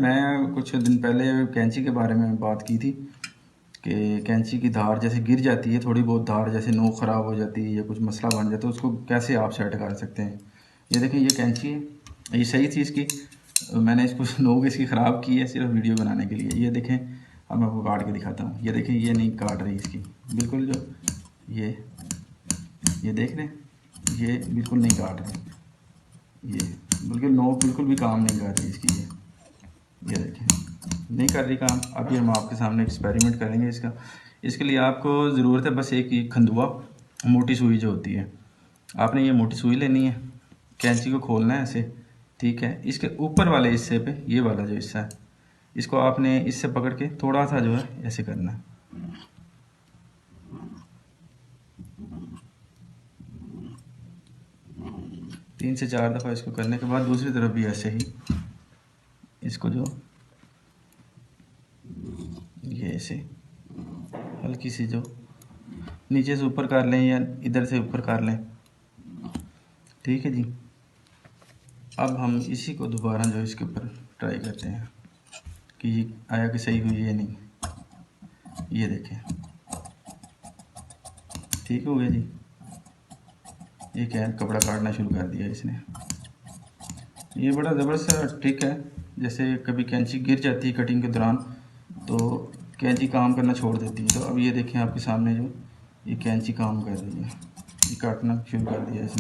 मैं कुछ दिन पहले कैंची के बारे में बात की थी कि कैंची की धार जैसे गिर जाती है, थोड़ी बहुत धार जैसे नोक ख़राब हो जाती है या कुछ मसला बन जाता है, उसको कैसे आप सेट कर सकते हैं। ये देखें, ये कैंची है, ये सही थी इसकी, मैंने इसको नोक इसकी ख़राब की है सिर्फ वीडियो बनाने के लिए। ये देखें, अब मैं आपको काट के दिखाता हूँ। ये देखें, ये नहीं काट रही इसकी बिल्कुल, जो ये देख रहे हैं, ये बिल्कुल नहीं काट रही, ये बिल्कुल नोक बिल्कुल भी काम नहीं कर रही इसकी। ये देखें, नहीं कर रही काम। अभी हम आपके सामने एक्सपेरिमेंट करेंगे इसका। इसके लिए आपको ज़रूरत है बस एक खंदुआ, मोटी सुई जो होती है, आपने ये मोटी सुई लेनी है, कैंची को खोलना है ऐसे, ठीक है। इसके ऊपर वाले हिस्से पे, ये वाला जो हिस्सा है, इसको आपने इससे पकड़ के थोड़ा सा जो है ऐसे करना है। तीन से चार दफ़ा इसको करने के बाद दूसरी तरफ भी ऐसे ही इसको जो ये ऐसे हल्की सी जो नीचे से ऊपर कर लें या इधर से ऊपर कर लें, ठीक है जी। अब हम इसी को दोबारा जो इसके ऊपर ट्राई करते हैं कि आया कि सही हुई है नहीं। ये देखें, ठीक हो गया जी। ये क्या है, कपड़ा काटना शुरू कर दिया इसने। ये बड़ा ज़बरदस्त ट्रिक है। जैसे कभी कैंची गिर जाती है कटिंग के दौरान तो कैंची काम करना छोड़ देती है। तो अब ये देखें आपके सामने जो ये कैंची काम कर रही है, ये काटना शुरू कर दिया इसने।